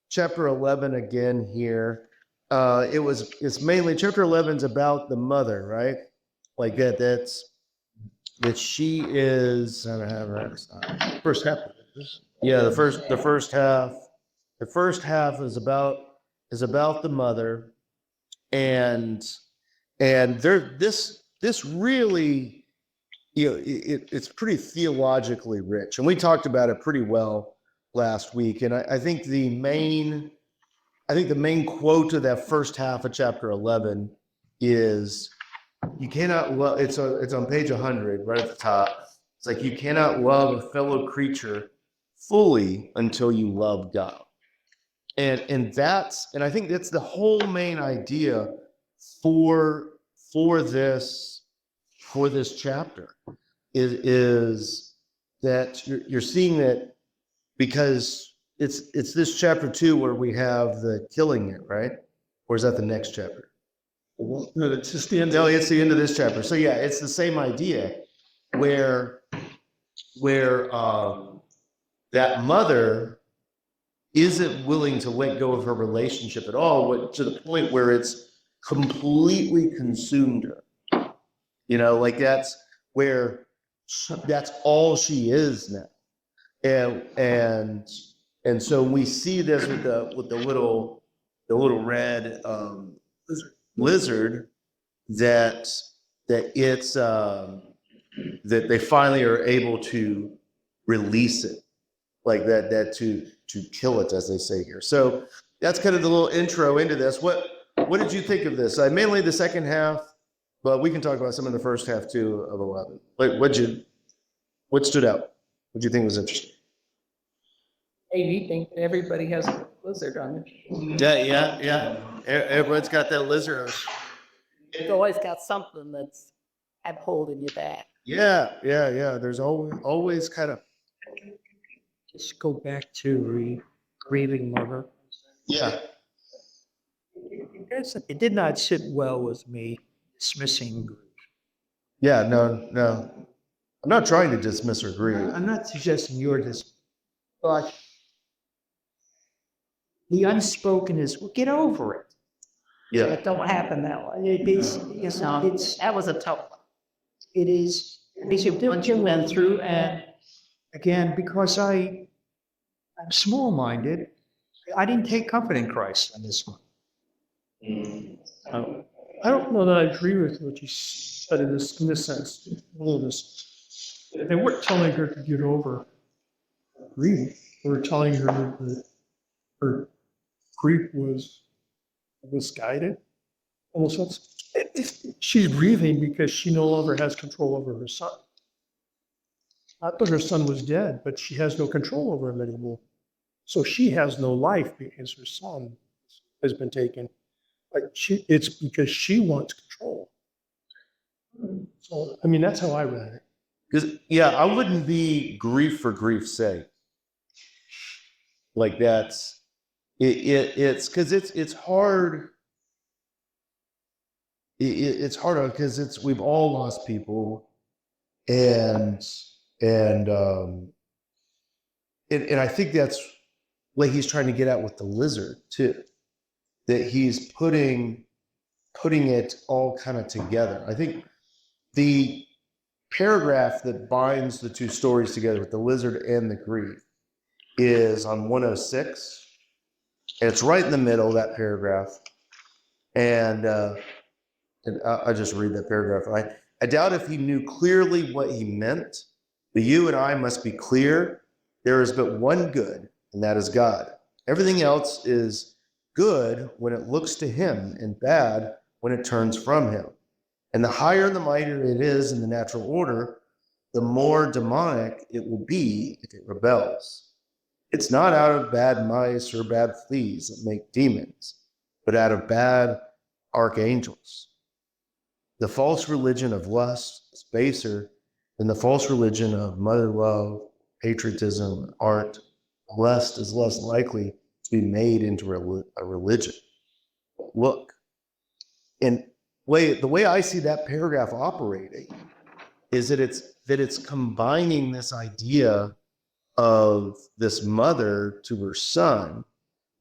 chapter 11 again here. It's mainly chapter 11 is about the mother, right? Like that she is, I don't have her First half. yeah, the first half is about the mother, and this really, it's pretty theologically rich, and we talked about it pretty well last week. And I think the main quote of that first half of chapter 11 is, you cannot love, it's on page 100 right at the top. It's like, you cannot love a fellow creature fully until you love God. And I think that's the whole main idea for this chapter, is that you're seeing that, because it's this chapter 2 where we have the killing it, right? Or is that the next chapter? No, it's just the end. No, it's the end of this chapter. So yeah, it's the same idea where that mother isn't willing to let go of her relationship at all, to the point where it's completely consumed her. Like that's all she is now. And so we see this with the little red lizard, that it's that they finally are able to release it, like that to kill it, as they say here. So that's kind of the little intro into this. What did you think of this? Mainly the second half, but we can talk about some of the first half too of 11. Like, what stood out? What do you think was interesting? Hey, you think everybody has a lizard on it? Yeah. Everyone's got that lizard. It's always got something that's holding you back. Yeah. There's always kind of. Just go back to grieving mother. Yeah. It did not sit well with me dismissing grief. Yeah, no. I'm not trying to dismiss or grieve. I'm not suggesting you're this, but the unspoken is, well, get over it. Yeah. It don't happen that way. That was a tough one. It is What you went through, and again, because I'm small-minded, I didn't take comfort in Christ on this one. I don't know that I agree with what you said in this sense. They weren't telling her to get over grief. They were telling her that her grief was misguided. Almost, she's grieving because she no longer has control over her son. Not that her son was dead, but she has no control over him anymore. So she has no life because her son has been taken. It's because she wants control. So, I mean, that's how I read it. Because, I wouldn't be grief for grief's sake. Like it's because it's hard. It's hard because we've all lost people, and I think that's what he's trying to get at with the lizard too, that he's putting it all kind of together. I think the paragraph that binds the two stories together with the lizard and the grief is on 106. And it's right in the middle of that paragraph. And I'll just read that paragraph. I doubt if he knew clearly what he meant, but you and I must be clear. There is but one good, and that is God. Everything else is good when it looks to him, and bad when it turns from him. And the higher and the mightier it is in the natural order, the more demonic it will be if it rebels. It's not out of bad mice or bad fleas that make demons, but out of bad archangels. The false religion of lust is baser than the false religion of mother love, patriotism, and art. Lust is less likely to be made into a religion. Look, and the way I see that paragraph operating is that it's combining this idea of this mother to her son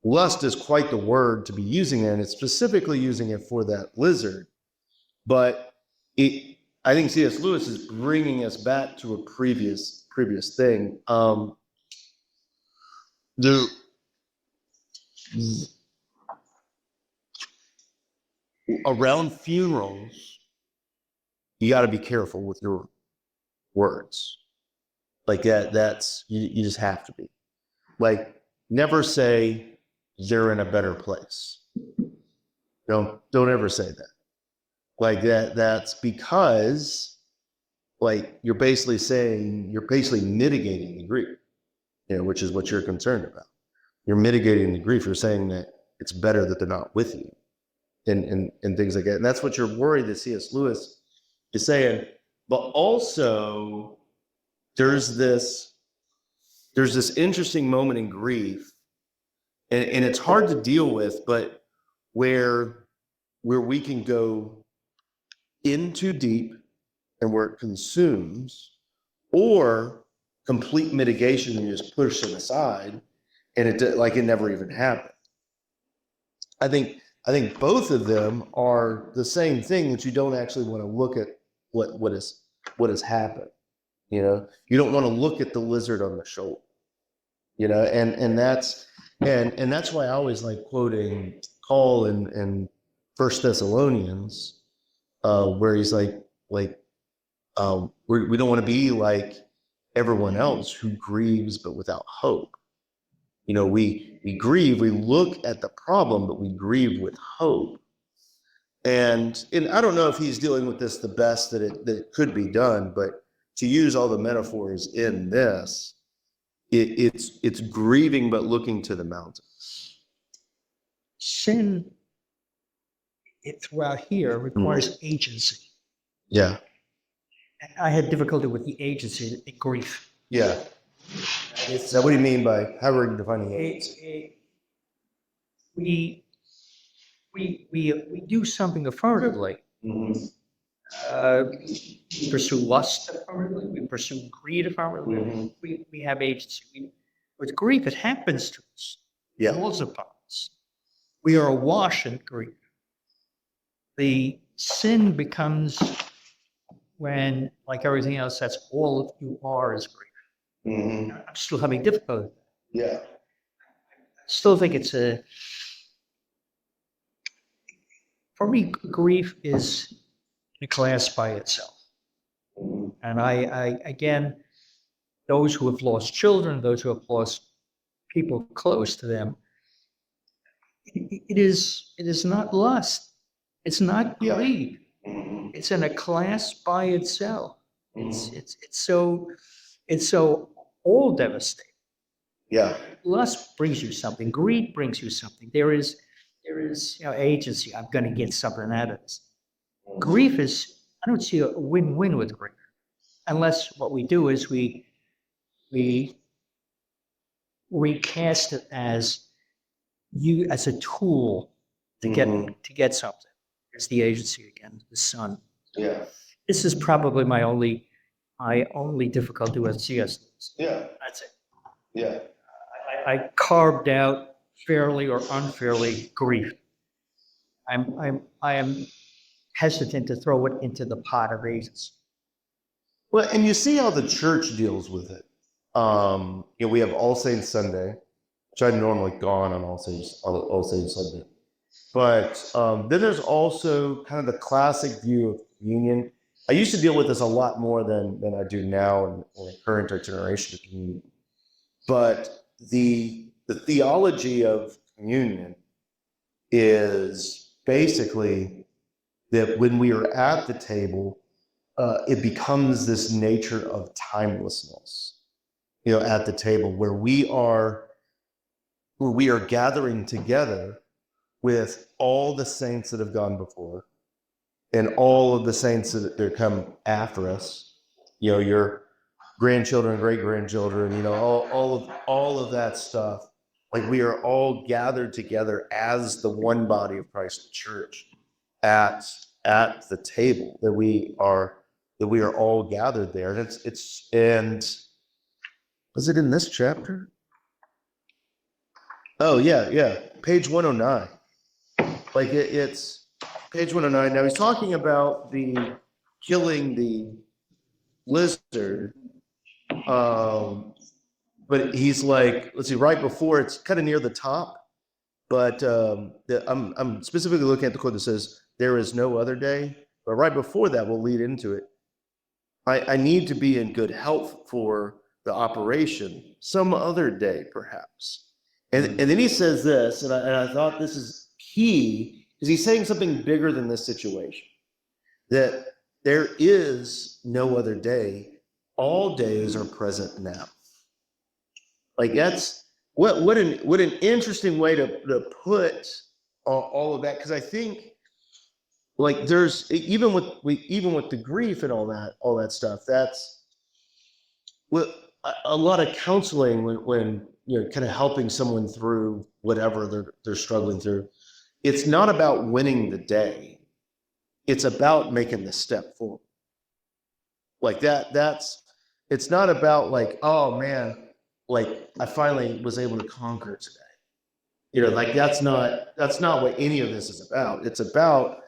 lust is quite the word to be using it, and it's specifically using it for that lizard. But I think C.S. Lewis is bringing us back to a previous thing. Around funerals, you got to be careful with your words. Like that's you just have to be. Like, never say they're in a better place. Don't ever say that. Like that's because, like, you're basically mitigating the grief, which is what you're concerned about. You're mitigating the grief. You're saying that it's better that they're not with you, and things like that. And that's what you're worried that C.S. Lewis is saying. But also, there's this interesting moment in grief, and it's hard to deal with, but where we can go in too deep and where it consumes, or complete mitigation and you just push it aside and it never even happened. I think both of them are the same thing, that you don't actually want to look at what has happened. You don't want to look at the lizard on the shoulder. And that's why I always like quoting Paul in First Thessalonians, where he's like we don't want to be like everyone else who grieves but without hope. We grieve, we look at the problem, but we grieve with hope. And I don't know if he's dealing with this the best that it could be done, but to use all the metaphors in this, it's grieving but looking to the mountains. Sin, throughout here, requires agency. Yeah. I had difficulty with the agency in grief. Yeah. So what do you mean by, how are you defining agency? We do something affirmatively. We pursue lust affirmatively. We pursue greed affirmatively. We have agency. With grief, it happens to us. Yeah. It falls upon us. We are awash in grief. The sin becomes when, like everything else, that's all you are is grief. I'm still having difficulty. Yeah. I still think for me, grief is in a class by itself. And I again, those who have lost children, those who have lost people close to them, it is not lust. It's not greed. It's in a class by itself. It's so all devastating. Yeah. Lust brings you something. Greed brings you something. There is agency. I'm going to get something out of this. Grief is, I don't see a win-win with grief, unless what we do is we recast it as a tool to get something. It's the agency again, the sun. Yeah. This is probably my only difficulty with CS. Yeah. That's it. Yeah. I carved out fairly or unfairly grief. I am hesitant to throw it into the pot of agency. Well, and you see how the church deals with it. We have All Saints Sunday, which I'd normally gone on All Saints Sunday. But then there's also kind of the classic view of communion. I used to deal with this a lot more than I do now in the current generation of communion. But the theology of communion is basically that when we are at the table, it becomes this nature of timelessness, at the table where we are gathering together with all the saints that have gone before and all of the saints that come after us, your grandchildren, great-grandchildren, all of that stuff. Like, we are all gathered together as the one body of Christ, the church, at the table, that we are all gathered there. And was it in this chapter? Oh yeah. Page 109. Like it's page 109. Now he's talking about the killing the lizard. But he's like, let's see, right before it's kind of near the top. But I'm specifically looking at the quote that says, "There is no other day." But right before that, we'll lead into it. I need to be in good health for the operation some other day, perhaps. And then he says this, and I thought this is key, because he's saying something bigger than this situation, that there is no other day. All days are present now. Like that's what an interesting way to put all of that, because I think like there's even with the grief and all that stuff, that's what a lot of counseling when kind of helping someone through whatever they're struggling through. It's not about winning the day, it's about making the step forward. Like that's it's not about like, oh man, like I finally was able to conquer today. Like that's not what any of this is about. It's about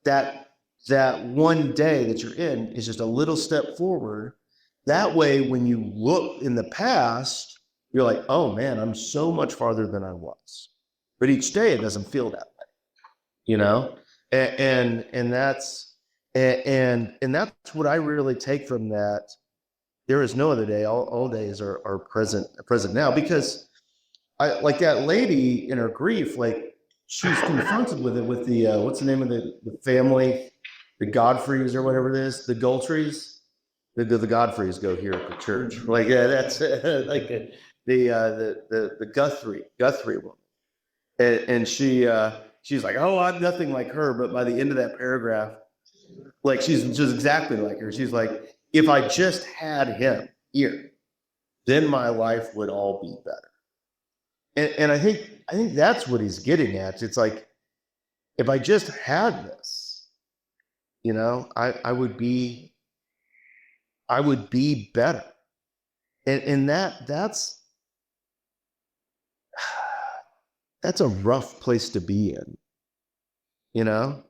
that one day that you're in is just a little step forward. That way, when you look in the past, you're like, oh man, I'm so much farther than I was. But each day it doesn't feel that way, you know? And that's what I really take from that. There is no other day. All days are present now, because I like that lady in her grief, like she's confronted with it with the what's the name of the family, the Godfreys or whatever it is, the Gultreys, the Godfreys go here for church. Like that's like the Guthrie woman, and she's like, oh, I'm nothing like her, but by the end of that paragraph, like she's just exactly like her. She's like, if I just had him here, then my life would all be better. And I think that's what he's getting at. It's like, if I just had this, I would be better. And that's a rough place to be in, you know?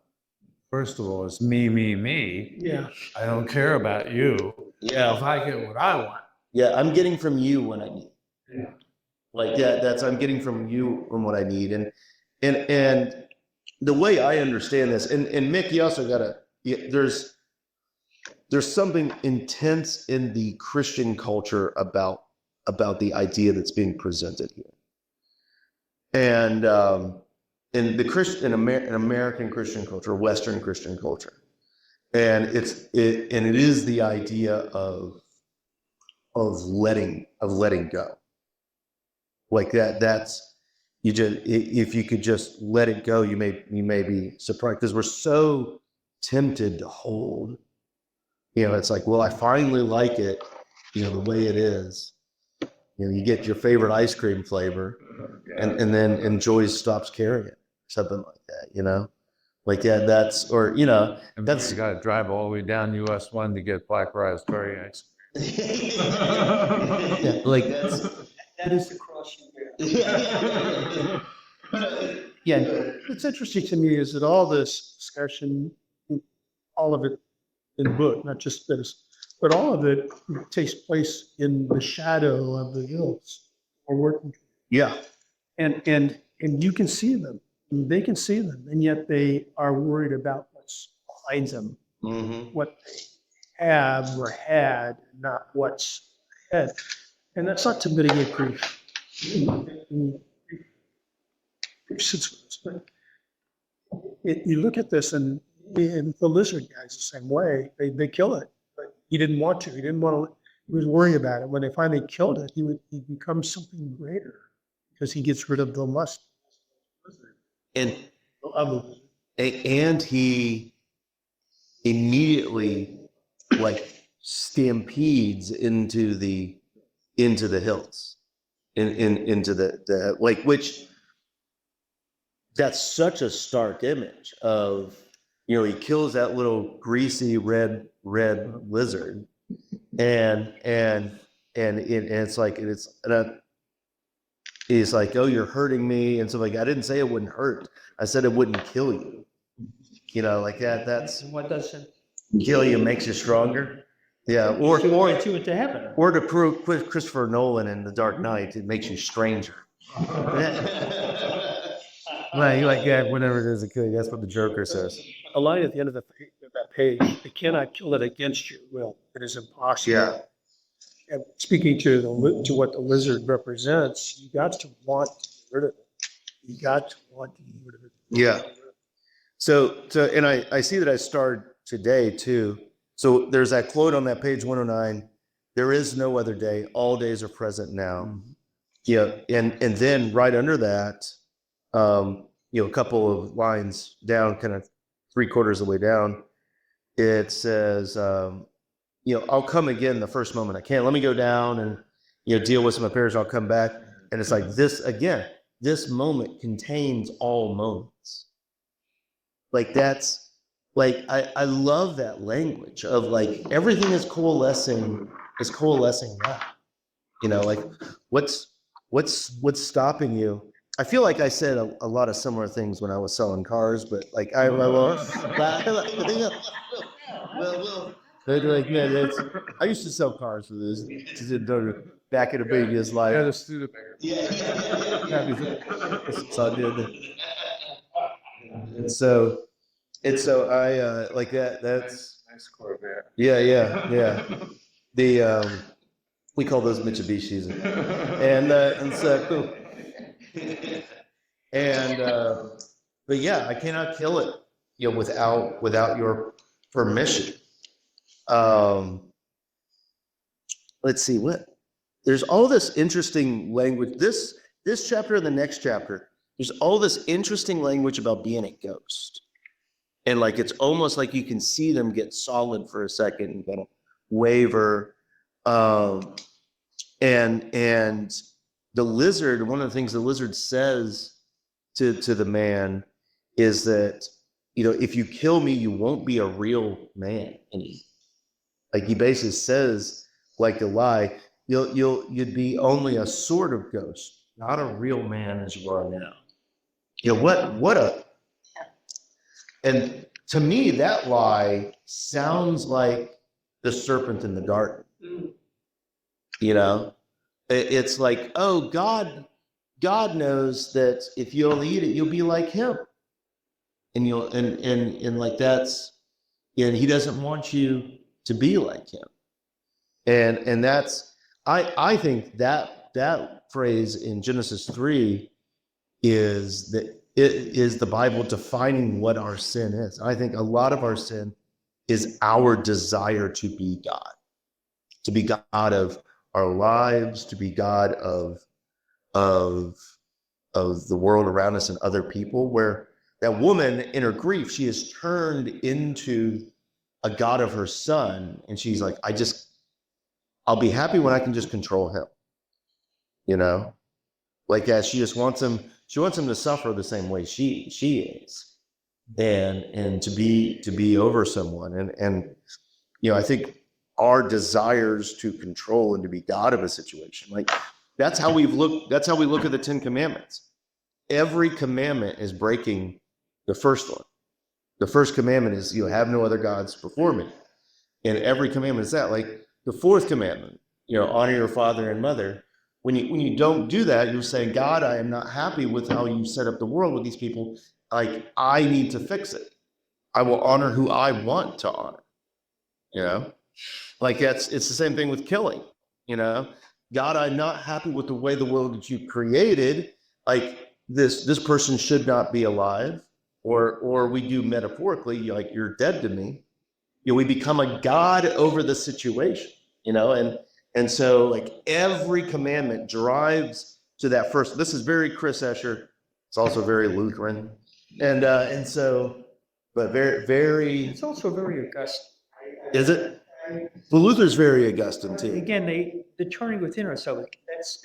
First of all, it's me. Yeah. I don't care about you. Yeah. If I get what I want. Yeah, I'm getting from you what I need. Yeah. Like that's I'm getting from you from what I need. And the way I understand this, and Mick, you also gotta there's something intense in the Christian culture about the idea that's being presented here. And in the Christian in American Christian culture, Western Christian culture. And it is the idea of letting go. Like that's you just if you could just let it go, you may be surprised, because we're so tempted to hold. It's like, well, I finally like it, the way it is. You get your favorite ice cream flavor, and then joy stops carrying it, something like that. Like that's And that's you got to drive all the way down US 1 to get black raspberry ice. yeah, like that's That is the cross you bear. yeah. What's interesting to me is that all this discussion, all of it in the book, not just this, but all of it takes place in the shadow of the hills or working. Yeah. And you can see them, and they can see them, and yet they are worried about what's behind them, Mm-hmm. what they have or had, not what's ahead. And that's not to mitigate grief. Grief sits with us, but you look at this, and the lizard guy's the same way. They kill it, but he didn't want to. He didn't want to. He was worried about it. When they finally killed it, he becomes something greater, because he gets rid of the lust. And he immediately like stampedes into the hills, into the like, which that's such a stark image of, he kills that little greasy red lizard, and it's like, He's like, oh, you're hurting me. And so like, I didn't say it wouldn't hurt. I said it wouldn't kill you. You know, like that's And what doesn't kill you makes you stronger. Yeah. Or orient you into heaven? or to prove Christopher Nolan in The Dark Knight, it makes you stranger. Like that, whenever it is a kill, that's what the Joker says. A line at the end of that page, they cannot kill it against your will. It is impossible. Yeah. And speaking to what the lizard represents, you got to want to get rid of it. You got to want to get rid of it. Yeah. So and I see that I started today too. So there's that quote on that page 109. There is no other day. All days are present now. Yeah. And then right under that, a couple of lines down, kind of 3/4 of the way down, it says, I'll come again the first moment I can. Let me go down and, deal with some affairs. I'll come back. And it's like this moment contains all moments. Like that's like, I love that language of like, everything is coalescing now, like what's stopping you? I feel like I said a lot of similar things when I was selling cars, but like well, like, yeah, I used to sell cars for this back in the previous life. Yeah, the student. So I did. And so I like that. That's Nice Corvette. yeah. The we call those Mitsubishis, and so but yeah, I cannot kill it, without your permission. Let's see there's all this interesting language. This chapter and the next chapter, there's all this interesting language about being a ghost. And like, it's almost like you can see them get solid for a second and kind of waver. And the lizard, one of the things the lizard says to the man is that, if you kill me, you won't be a real man anymore. Like he basically says, like a lie, you'd be only a sort of ghost, not a real man as you are now. And to me, that lie sounds like the serpent in the garden. It's like, oh, God knows that if you only eat it, you'll be like him. And and like that's, and he doesn't want you to be like him. And that's, I think that phrase in Genesis 3 is that it is the Bible defining what our sin is. I think a lot of our sin is our desire to be God of our lives, to be God of the world around us and other people, where that woman in her grief, she is turned into a God of her son. And she's like, I'll be happy when I can just control him, like that. She just wants him to suffer the same way she is, and to be over someone. And I think our desires to control and to be God of a situation, like that's how we look at the 10 Commandments. Every commandment is breaking the first one. The first commandment is, have no other gods before me. And every commandment is that. Like the fourth commandment, honor your father and mother. When you don't do that, you're saying, God, I am not happy with how you set up the world with these people. Like, I need to fix it. I will honor who I want to honor. Like it's the same thing with killing. God, I'm not happy with the way the world that you created. Like this person should not be alive. Or we do metaphorically, like you're dead to me. We become a God over the situation, and so like every commandment drives to that first. This is very Chris Escher. It's also very Lutheran, and so, but very. It's also very Augustine. Is it? Well, Luther's very Augustine too. Again, the turning within ourselves,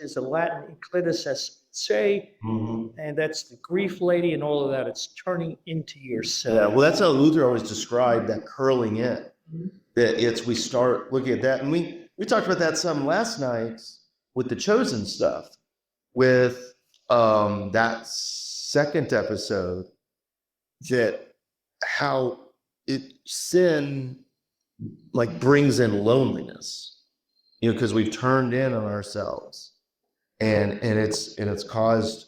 is a Latin inclitus est se, and that's the grief lady and all of that. It's turning into yourself. Yeah, well, that's how Luther always described that curling in. That we start looking at that, and we talked about that some last night with the chosen stuff. with that second episode, that how sin like brings in loneliness, because we've turned in on ourselves, and it's caused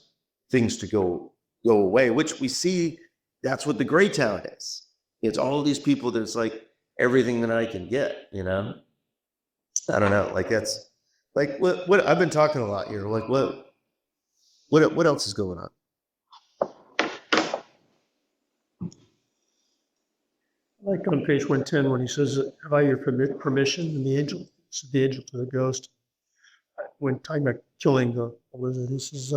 things to go away, which we see. That's what the gray town is. It's all these people that's like everything that I can get, I don't know, like that's like what I've been talking a lot here, like what else is going on? Like on page 110, when he says, have I your permission? And the angel to the ghost, when talking about killing the lizard, he says,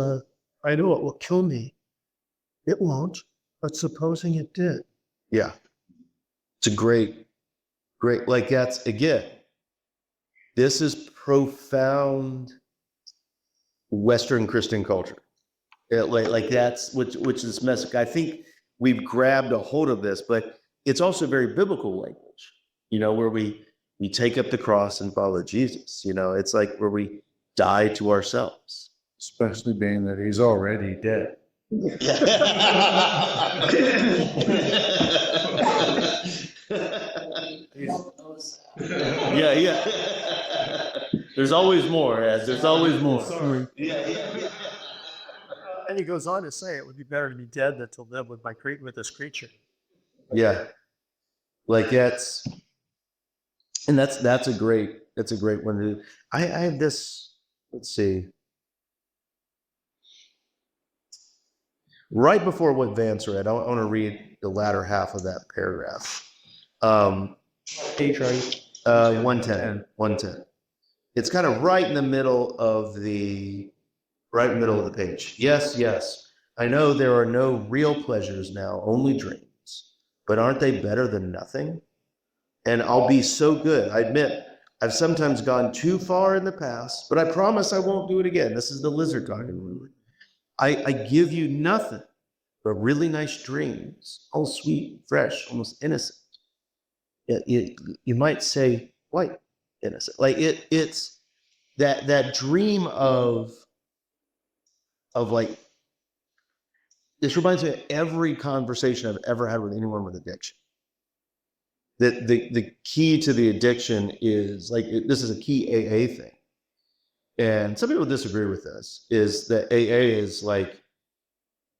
I know it will kill me. It won't, but supposing it did. Yeah. It's a great, like that's, again, this is profound Western Christian culture. Like that's, which is this message. I think we've grabbed a hold of this, but it's also very biblical language, where we take up the cross and follow Jesus. It's like where we die to ourselves. Especially being that he's already dead. Yeah. There's always more, as there's always more. And he goes on to say it would be better to be dead than to live with this creature. Yeah. Like that's a great one to do. I have this, let's see. Right before what Vance read, I want to read the latter half of that paragraph. Page right. 110. It's kind of right in the middle of the page. Yes. I know there are no real pleasures now, only dreams. But aren't they better than nothing? And I'll be so good. I admit, I've sometimes gone too far in the past, but I promise I won't do it again. This is the lizard talking, really. I give you nothing but really nice dreams, all sweet, fresh, almost innocent. You might say quite innocent. Like it's that dream of like, this reminds me of every conversation I've ever had with anyone with addiction. That the key to the addiction is like, this is a key AA thing. And some people disagree with this, is that AA is like,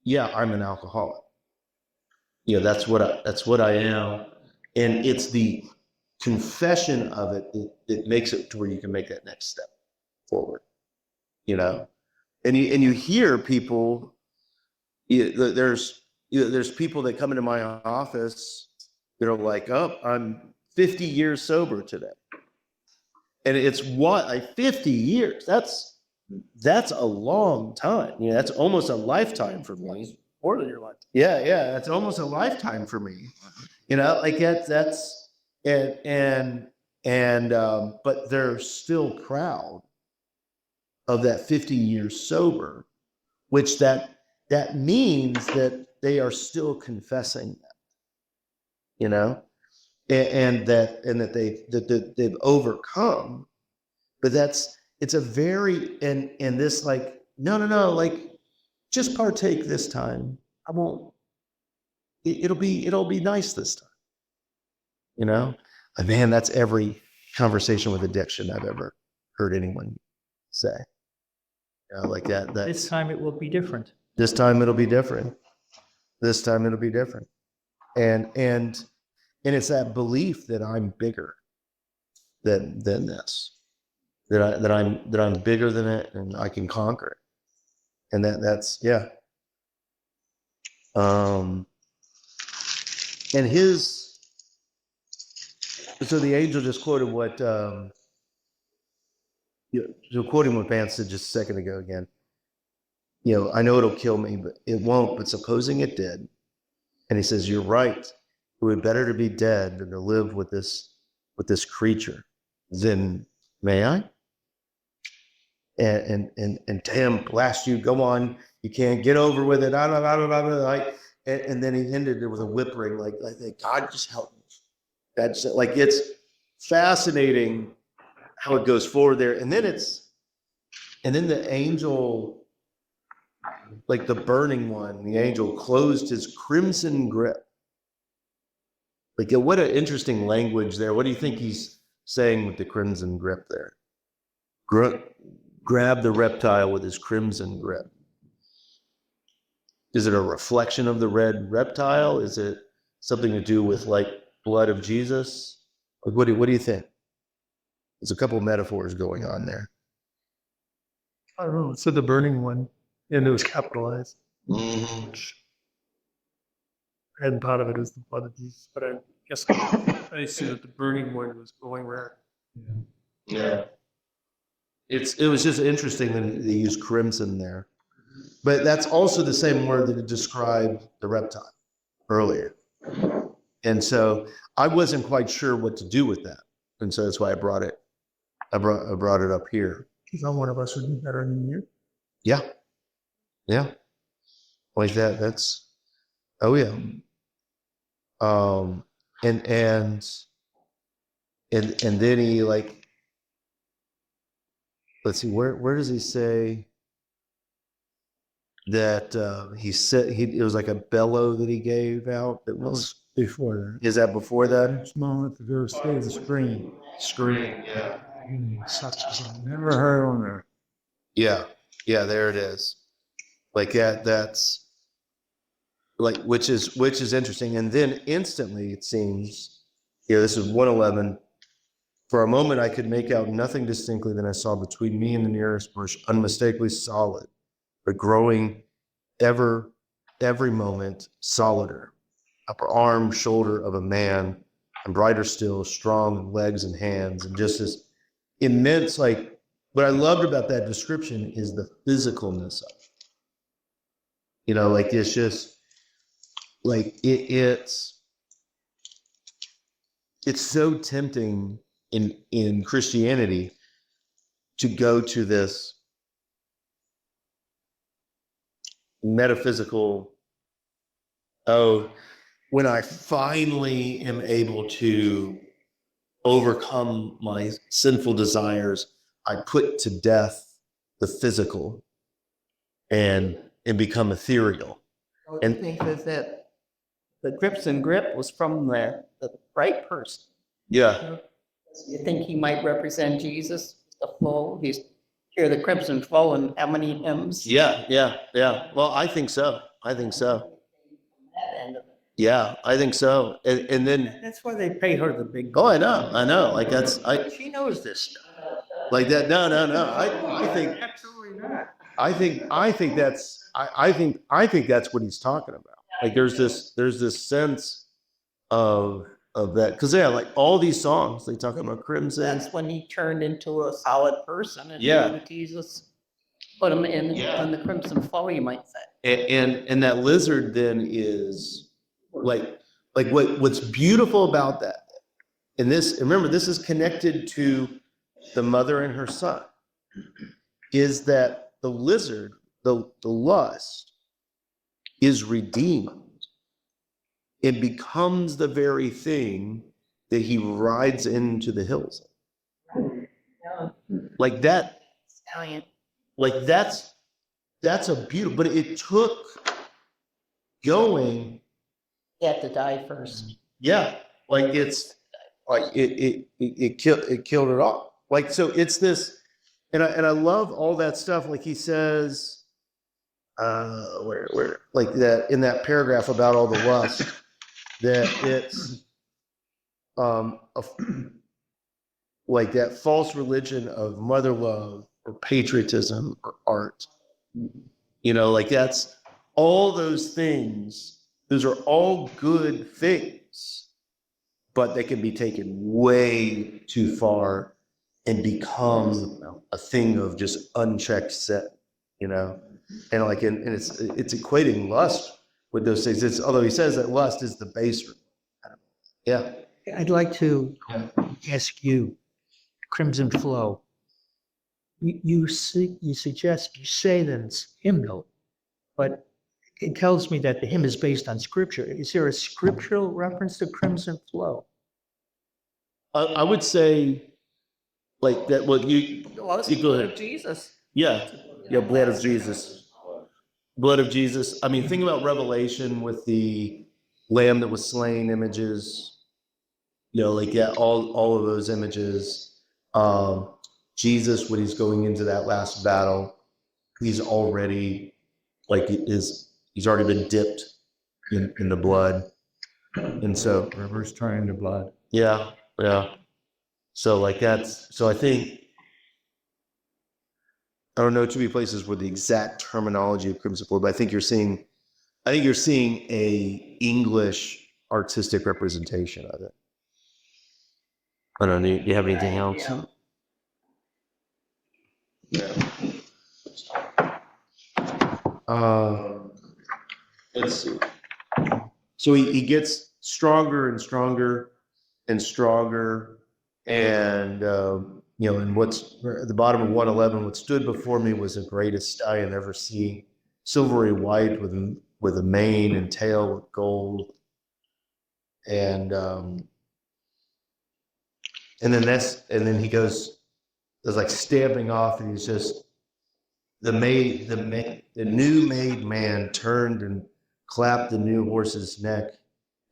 yeah, I'm an alcoholic. That's what I am. And it's the confession of it that makes it to where you can make that next step forward, and you hear people, there's people that come into my office that are like, oh, I'm 50 years sober today. And it's like 50 years. That's a long time. That's almost a lifetime for me. More than your life. Yeah. That's almost a lifetime for me. Like that's but they're still proud of that 50 years sober, which that means that they are still confessing that, and that they've overcome. But it's a very, and this like, no, like, just partake this time. I won't, it'll be nice this time. Man, that's every conversation with addiction I've ever heard anyone say. Like that. This time it will be different. This time it'll be different. This time it'll be different. And it's that belief that I'm bigger than this. That I'm bigger than it and I can conquer it. And that's yeah. And so the angel just quoted what quoting what Vance said just a second ago again. I know it'll kill me, but it won't. But supposing it did, and he says, you're right. It would be better to be dead than to live with this creature. Then may I? And Tim, blast you, go on. You can't get over with it. And then he ended it with a whimpering, like God, just help me. That's like, it's fascinating how it goes forward there. And then the angel like the burning one, the angel closed his crimson grip. Like, what an interesting language there. What do you think he's saying with the crimson grip there? Grab the reptile with his crimson grip. Is it a reflection of the red reptile? Is it something to do with like blood of Jesus? Like, what do you think? There's a couple of metaphors going on there. I don't know. It said the burning one, and it was capitalized. Mm-hmm. Which I hadn't thought of it as the blood of Jesus, but I guess I see that the burning one was going where. Yeah. It was just interesting that they used crimson there. But that's also the same word that it described the reptile earlier. And so I wasn't quite sure what to do with that. And so that's why I brought it up here. You thought one of us would be better than you. Yeah. Yeah. Like that. That's, oh yeah. And then he like, let's see, where does he say that he said it was like a bellow that he gave out that was Before is that before that. that? Next moment, there stays the screen. Screen, yeah. Such as I've never heard on there. Yeah. Yeah, there it is. Like that's like which is interesting. And then instantly it seems, this is 111. For a moment I could make out nothing distinctly than I saw between me and the nearest bush, unmistakably solid, but growing every moment solider. Upper arm, shoulder of a man, and brighter still, strong legs and hands, and just this immense, like, what I loved about that description is the physicalness of it. Like it's just, like, it's so tempting in Christianity to go to this metaphysical, when I finally am able to overcome my sinful desires, I put to death the physical and become ethereal. I think that the grips and grip was from the right person. Yeah. You think he might represent Jesus, the flow? He's here, the crimson flow, and how many hymns? Yeah. Well, I think so. And Yeah, I think so. And then, That's why they pay her the big. oh, I know. Like She knows this stuff. like that. No. I think Absolutely not. I think that's what he's talking about. Like there's this sense of that, because like all these songs they talk about crimson. that's when he turned into a solid person, and Yeah. Jesus put him in the crimson flow, you might say. And that lizard then is like what's beautiful about that. And remember, this is connected to the mother and her son, is that the lizard, the lust, is redeemed. It becomes the very thing that he rides into the hills. Like that, Stallion. like that's a beautiful, but it took going. He had to die first. Yeah, like it's like it killed it all. Like, so it's this, and I love all that stuff. Like he says, where like that in that paragraph about all the lust, that it's like that false religion of mother love or patriotism or art. Like that's all those things. Those are all good things, but they can be taken way too far and become a thing of just unchecked sin, and like, and it's equating lust with those things. Although he says that lust is the baser. Yeah. I'd like to ask you, Crimson Flow. You suggest, you say that it's hymnal, but it tells me that the hymn is based on scripture. Is there a scriptural reference to Crimson Flow? I would say like that. Well, you go ahead. Jesus. Yeah, blood of Jesus. blood of Jesus. I mean, think about Revelation with the lamb that was slain images, like yeah, all of those images. Jesus, when he's going into that last battle, he's already he's already been dipped in the blood. And so Rivers turning to blood. yeah. So so I think, I don't know too many places where the exact terminology of crimson blood, but I think you're seeing a English artistic representation of it. I don't know. Do you have anything else? Let's see. So he gets stronger and stronger and stronger, and and what's at the bottom of 111, what stood before me was the greatest I had ever seen, silvery white with a mane and tail with gold, and then he goes, there's like stamping off, and he's just the new made man turned and clapped the new horse's neck,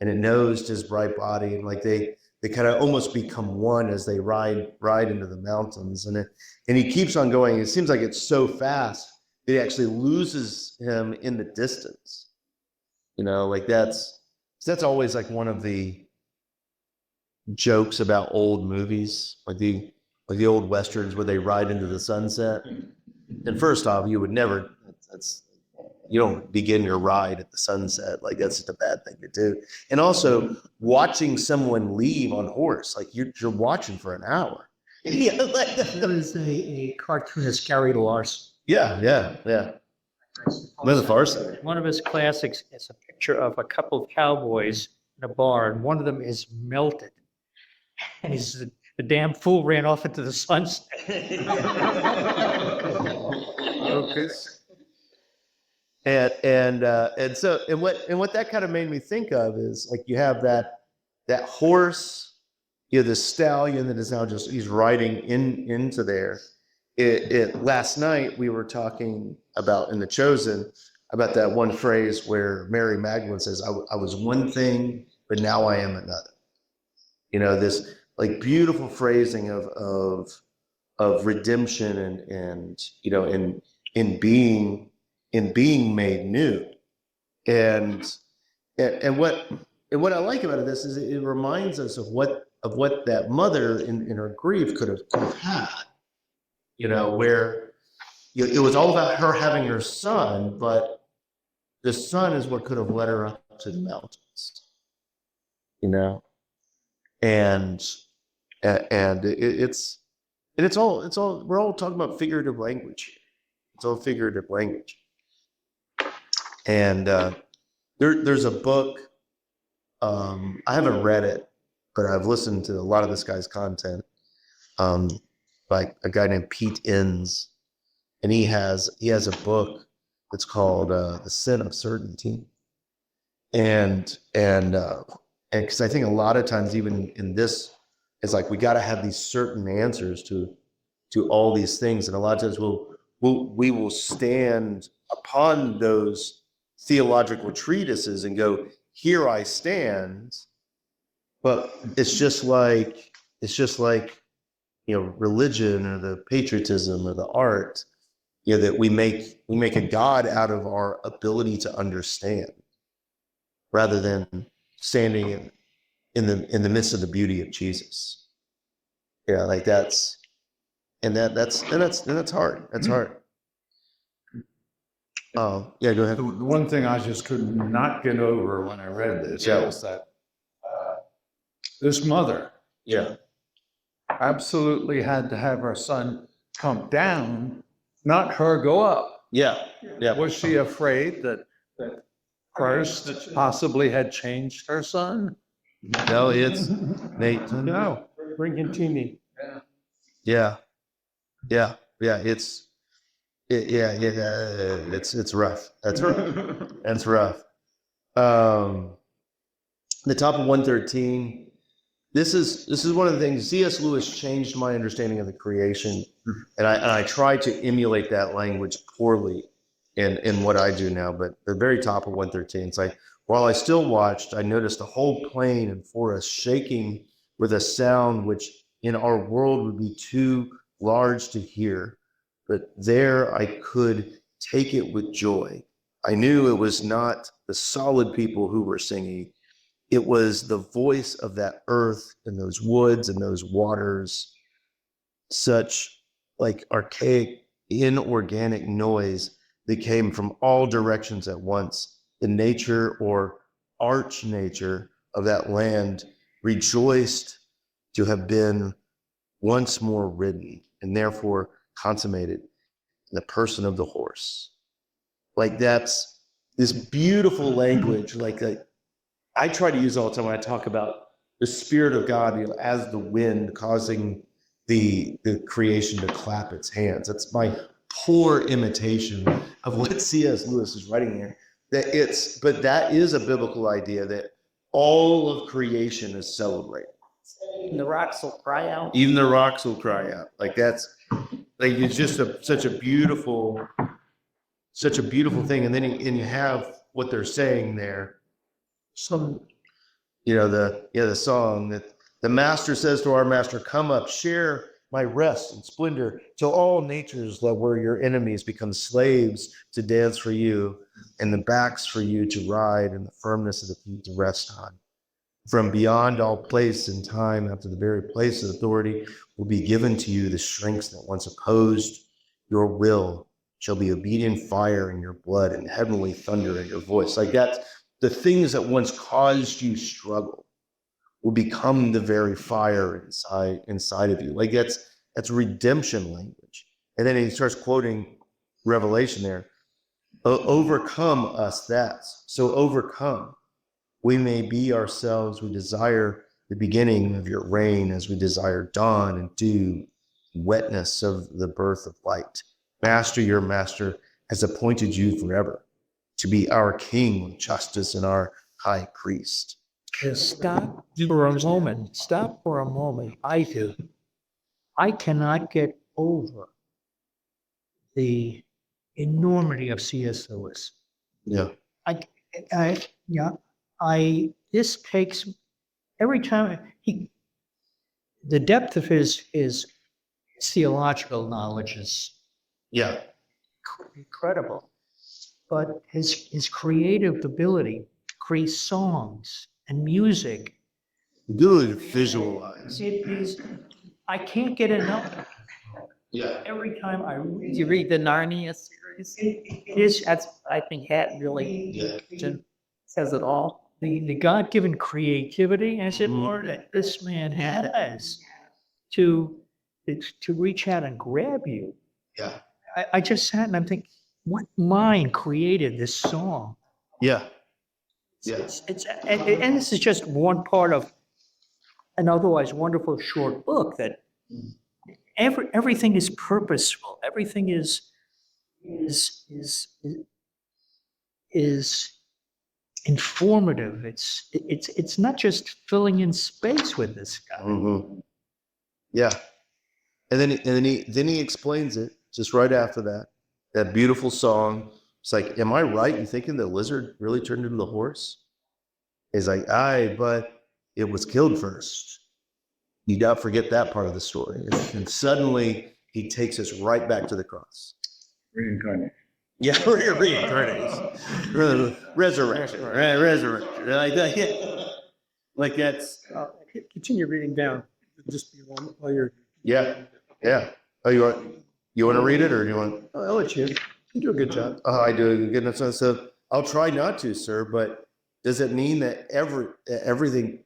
and it nosed his bright body, and like they kind of almost become one as they ride into the mountains, and he keeps on going. It seems like it's so fast that he actually loses him in the distance. Like that's always like one of the jokes about old movies, like the old westerns where they ride into the sunset. And first off, you would never, you don't begin your ride at the sunset. Like that's just a bad thing to do. And also watching someone leave on horse, like you're watching for an hour. Yeah, that is a cartoonist, Gary Larson. Yeah. With the farce. One of his classics is a picture of a couple of cowboys in a bar, and one of them is melted. And he says, the damn fool ran off into the sunset. Okay. And what that kind of made me think of is like you have that horse, the stallion that is now he's riding into there. Last night we were talking about in The Chosen about that one phrase where Mary Magdalene says, I was one thing, but now I am another. This like beautiful phrasing of redemption and in being made new. And what I like about this is it reminds us of what that mother in her grief could have had, where it was all about her having her son, but the son is what could have led her up to the mountains, and it's all we're all talking about figurative language here. It's all figurative language. And there's a book, I haven't read it, but I've listened to a lot of this guy's content, by a guy named Pete Enns, and he has a book that's called The Sin of Certainty. And because I think a lot of times even in this, it's like we got to have these certain answers to all these things, and a lot of times we will stand upon those theological treatises and go, here I stand. But it's just like religion or the patriotism or the art, that we make a God out of our ability to understand, rather than standing in the midst of the beauty of Jesus. Like that's hard. That's hard. Yeah, go ahead. The one thing I just could not get over when I read this was that this mother absolutely had to have her son come down, not her go up. Yeah. Was she afraid that Christ possibly had changed her son? No, it's Nate. No. Bring him to me. Yeah. It's rough. That's rough. That's rough. The top of 113. This is one of the things. C.S. Lewis changed my understanding of the creation, and I try to emulate that language poorly. in what I do now, but the very top of 113. It's like, while I still watched, I noticed the whole plain and forest shaking with a sound which in our world would be too large to hear. But there I could take it with joy. I knew it was not the solid people who were singing. It was the voice of that earth and those woods and those waters, such like archaic, inorganic noise that came from all directions at once. The nature or arch nature of that land rejoiced to have been once more ridden and therefore consummated in the person of the horse. Like that's this beautiful language, like I try to use all the time when I talk about the Spirit of God, as the wind causing the creation to clap its hands. That's my poor imitation of what C.S. Lewis is writing here. But that is a biblical idea that all of creation is celebrated. And the rocks will cry out. Even the rocks will cry out. Like that's like it's just such a beautiful thing. And then you have what they're saying there. Some The song that the master says to our master, come up, share my rest and splendor till all natures that were your enemies become slaves to dance for you, and the backs for you to ride, and the firmness of the feet to rest on. From beyond all place and time, after the very place of authority, will be given to you the strength that once opposed your will shall be obedient fire in your blood and heavenly thunder in your voice. Like that's the things that once caused you struggle will become the very fire inside of you. Like that's redemption language. And then he starts quoting Revelation there. Overcome us, that's so overcome. We may be ourselves. We desire the beginning of your reign as we desire dawn and dew, wetness of the birth of light. Master, your master has appointed you forever to be our king with justice and our high priest. Stop for a moment. Stop for a moment. I do. I cannot get over the enormity of C.S. Lewis. Yeah. This takes every time the depth of his theological knowledge is Yeah. incredible, but his creative ability to create songs and music, Ability to visualize. it is, I can't get enough. Yeah. Every time I Did read you read the Narnia series? it is, That's, I think, Hat really Yeah. says it all. the God-given creativity, and I said, Mhm. Lord, that this man has to reach out and grab you. Yeah. I just sat and I'm thinking, what mind created this song? Yeah. Yeah. And this is just one part of an otherwise wonderful short book that everything is purposeful. Everything is informative. It's not just filling in space with this guy. Mm-hmm. Yeah. And then he explains it just right after that beautiful song. It's like, am I right in thinking the lizard really turned into the horse? He's like, aye, but it was killed first. You don't forget that part of the story. And suddenly he takes us right back to the cross. Reincarnate. Yeah, reincarnation. Resurrection. Resurrection. Like that. Yeah. Like that's continue reading down. Just be one while you're. yeah. Yeah. Oh, you want to read it, or do you want? I'll let you. You do a good job. Oh, I do a good enough. So I'll try not to, sir. But does it mean that everything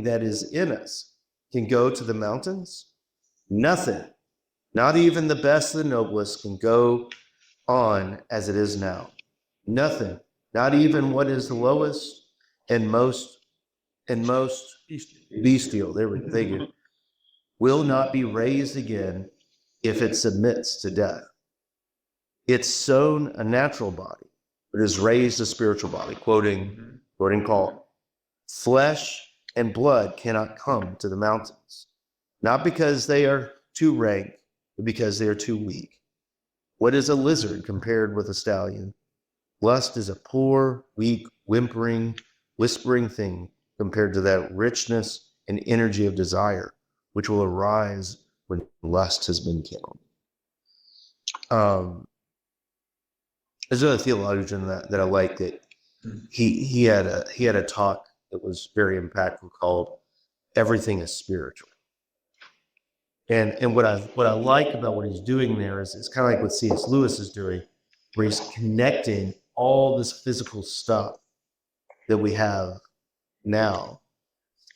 that is in us can go to the mountains? Nothing, not even the best and the noblest, can go on as it is now. Nothing, not even what is the lowest and most bestial. There we thank you. Will not be raised again if it submits to death. It's sown a natural body, but is raised a spiritual body. Quoting Paul, flesh and blood cannot come to the mountains, not because they are too rank, but because they are too weak. What is a lizard compared with a stallion? Lust is a poor, weak, whispering thing compared to that richness and energy of desire, which will arise when lust has been killed. There's another theologian that I like that he had a talk that was very impactful called "Everything is Spiritual." And what I like about what he's doing there is it's kind of like what C.S. Lewis is doing, where he's connecting all this physical stuff that we have now,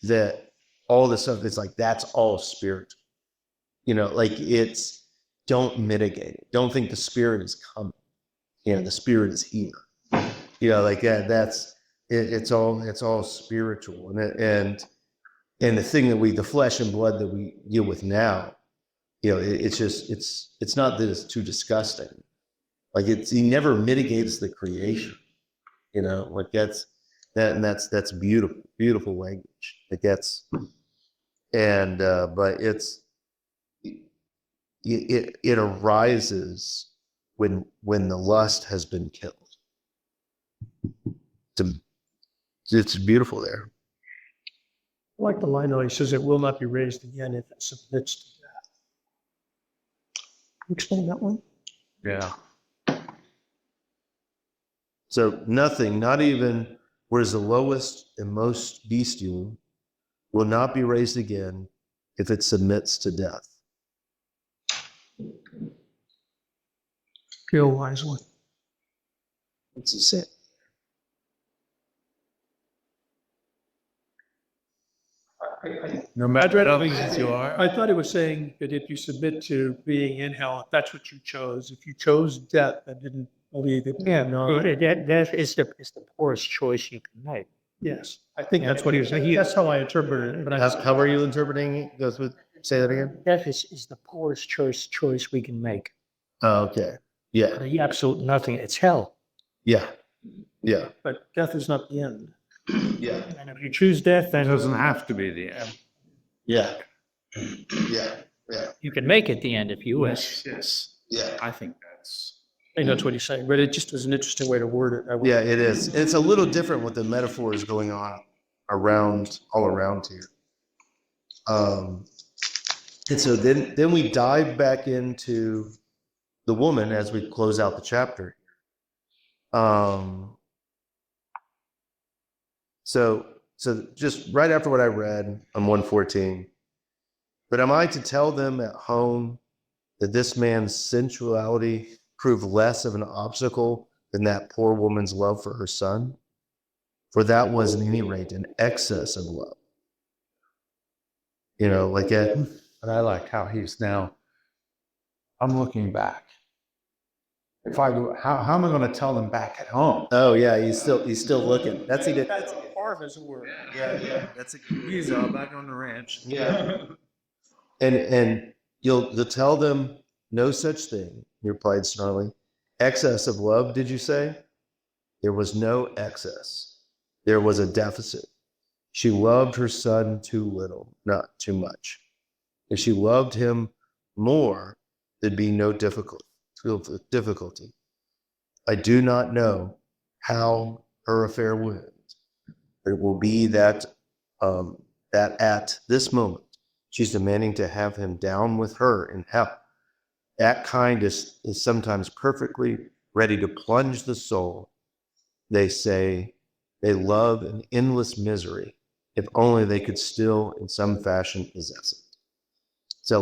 that all this stuff is like, that's all spirit. Like it's, don't mitigate it. Don't think the spirit is coming. The spirit is here. Like that. That's it, it's all spiritual, and the thing the flesh and blood that we deal with now, it's not that it's too disgusting. Like he never mitigates the creation. Like that's beautiful language. But it arises when the lust has been killed. It's beautiful there. I like the line though, he says it will not be raised again if it submits to that. Can you explain that one? Yeah. So nothing, not even what is the lowest and most bestial, will not be raised again if it submits to death. Feel wisely. It's a sin. No matter how I pleased you are. I thought it was saying that if you submit to being in hell, if that's what you chose, if you chose death and didn't believe it. Yeah, No. that is the poorest choice you can make. Yes, I think that's what he was saying. That's how I interpreted it, but How are you interpreting it? Say that again. Death is the poorest choice we can make. Oh, okay. Yeah. The absolute nothing. It's hell. Yeah. Yeah. but death is not the end. Yeah. And if you choose death, It then doesn't have to be the end. Yeah. Yeah. Yeah. You can make it the end if you wish. Yes. Yeah. I think that's. I think that's what he's saying, but it just was an interesting way to word it. Yeah, it is. It's a little different what the metaphor is going on all around here. And so then we dive back into the woman as we close out the chapter. So just right after what I read on 114, but am I to tell them at home that this man's sensuality proved less of an obstacle than that poor woman's love for her son? For that was, at any rate, an excess of love. Like that. But I like how he's now. I'm looking back. How am I going to tell them back at home? Oh yeah, he's still looking. That's part of his word. Yeah. That's He's back on the ranch. yeah. And you'll tell them no such thing, he replied snarling. Excess of love, did you say? There was no excess. There was a deficit. She loved her son too little, not too much. If she loved him more, there'd be no difficulty. I do not know how her affair went, but it will be that at this moment, she's demanding to have him down with her in hell. That kind is sometimes perfectly ready to plunge the soul. They say they love an endless misery, if only they could still in some fashion possess it. So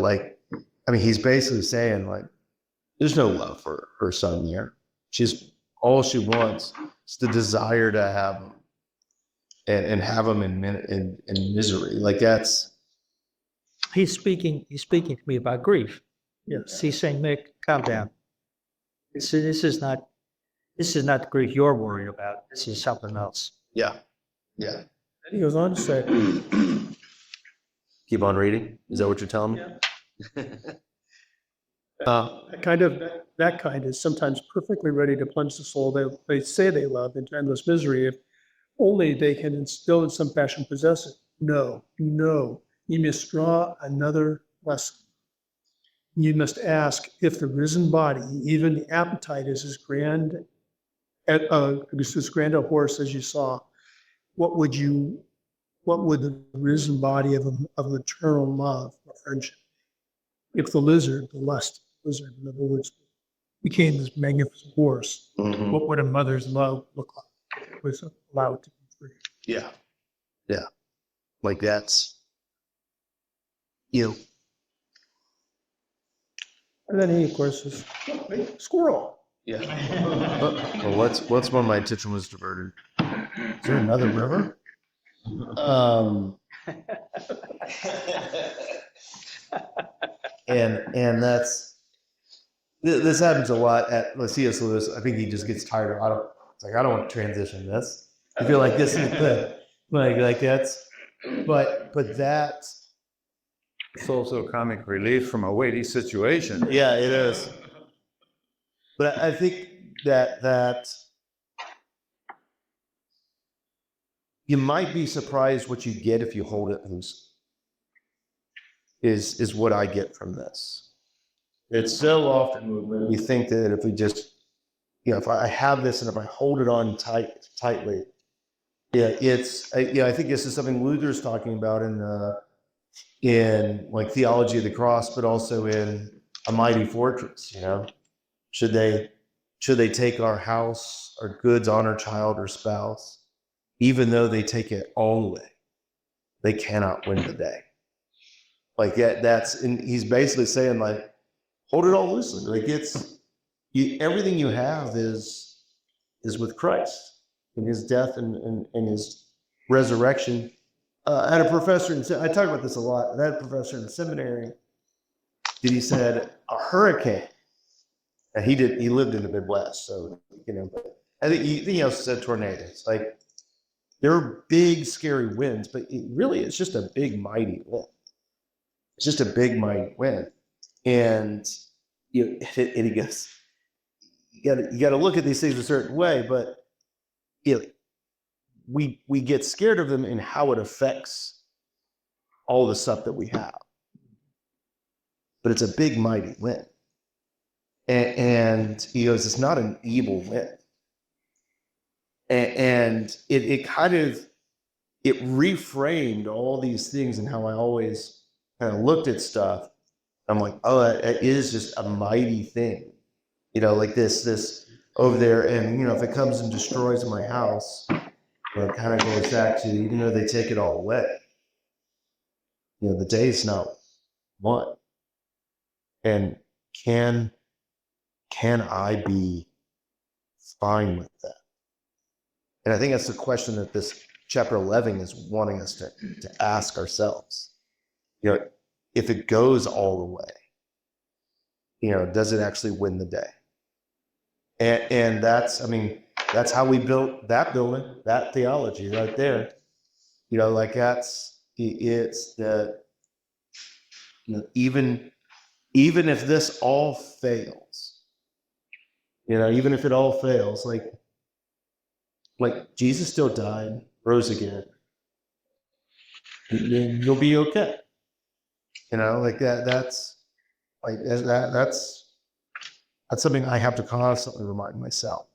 he's basically saying there's no love for her son there. All she wants is the desire to have him and have him in misery. He's speaking to me about grief. Yes. He's saying, Mick, calm down. This is not the grief you're worried about. This is something else. Yeah. And he goes on to say, Keep on reading. Is that what you're telling me? that kind is sometimes perfectly ready to plunge the soul they say they love into endless misery if only they can still in some fashion possess it. No, you must draw another lesson. You must ask if the risen body, even the appetite is as grand, as grand a horse as you saw, what would the risen body of eternal love or friendship? If the lizard, in other words, became this magnificent horse, what would a mother's love look like? If it was allowed to be free. Yeah. Yeah. Like that's, you know, And then he, of course, is squirrel. yeah. Well, what's when my attention was diverted? Is there another river? And that's this happens a lot at C.S. Lewis. I think he just gets tired of I don't want to transition this. I feel like this is the like that's but that It's also comic relief from a weighty situation. yeah, it is. But I think that you might be surprised what you get if you hold it loose. Is what I get from this. It's so often when we think that if we just, if I have this and if I hold it on tightly, yeah, I think this is something Luther's talking about in like theology of the cross, but also in A Mighty Fortress. Should they take our house, our goods, honor, child, or spouse, even though they take it all away, they cannot win the day. Like and he's basically saying like, hold it all loosely. Like everything you have is with Christ in his death and his resurrection. I had a professor, I talk about this a lot. I had a professor in seminary that he said a hurricane, and he lived in the Midwest, so but I think he also said tornadoes. Like there are big, scary winds, but it's just a big, mighty wind. It's just a big, mighty wind. And he goes, you got to look at these things a certain way, but we get scared of them and how it affects all the stuff that we have. But it's a big, mighty wind. And he goes, it's not an evil wind. And it kind of, it reframed all these things and how I always kind of looked at stuff. I'm like, oh, it is just a mighty thing, like this over there. And, if it comes and destroys my house, it kind of goes back to, even though they take it all away, the day's not won. And can I be fine with that? And I think that's the question that this chapter 11 is wanting us to ask ourselves. If it goes all the way, does it actually win the day? And that's how we built that building, that theology right there. It's the, even if this all fails, even if it all fails, like Jesus still died, rose again, you'll be okay. That's something I have to constantly remind myself.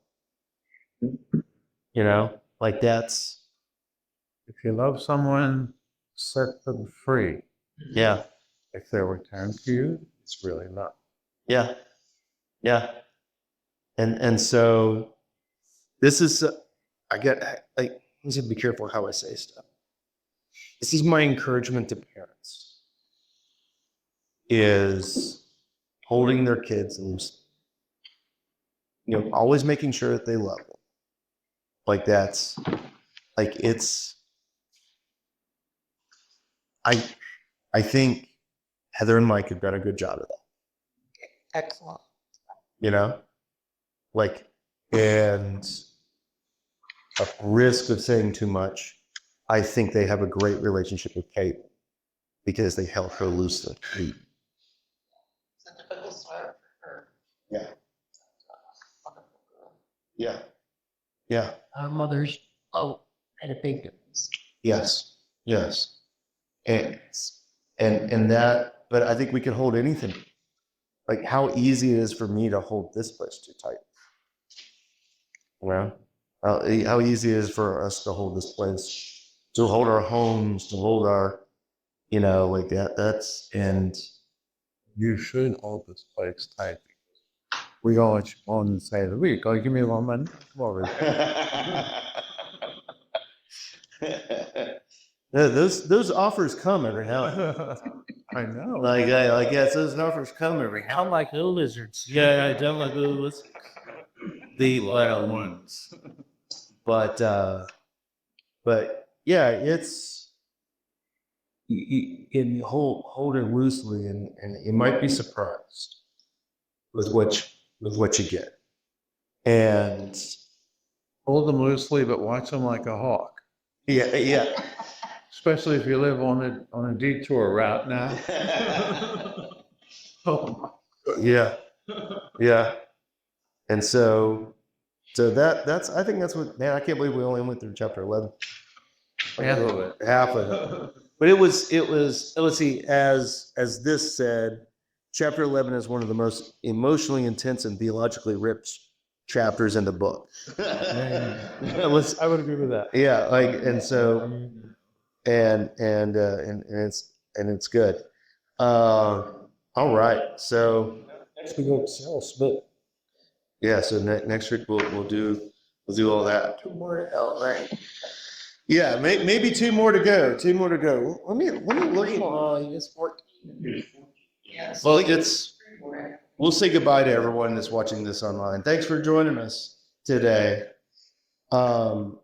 That's, If you love someone, set them free. yeah, If they return to you, it's really not. yeah. And so this is, I need to be careful how I say stuff. This is my encouragement to parents, is holding their kids and, always making sure that they love them. I think Heather and Mike have done a good job of that. Excellent. And at risk of saying too much, I think they have a great relationship with Kate because they held her loosely. It's a typical story for her. Yeah. Wonderful girl. Yeah. Our mothers had a big difference. Yes. And that, but I think we can hold anything like how easy it is for me to hold this place too tight. You know, how easy it is for us to hold this place, to hold our homes, to hold our, you know, like that. That's, and You should hold this place tight. We all on and say the week. Oh, give me 1 minute. Well, those offers come every now and then. I know. Like, yes, those offers come every now. How like little lizards. Yeah, I don't like those. The wild ones. But yeah, it's you hold it loosely, and you might be surprised with what you get. And Hold them loosely, but watch them like a hawk. yeah. Especially if you live on a detour route now. Yeah. Yeah. And so that's, I think that's what, man, I can't believe we only went through chapter 11. Half of it. Half of it. But it was, let's see, as this said, chapter 11 is one of the most emotionally intense and theologically rich chapters in the book. I would agree with that. Yeah, like, and so, and it's good. All right, so next we go to Sarah Smith. Yeah, so next week we'll do all that. 2 more, right? Yeah, maybe 2 more to go. 2 more to go. Let me look. Oh, it's 14. Yes. Well, we'll say goodbye to everyone that's watching this online. Thanks for joining us today. The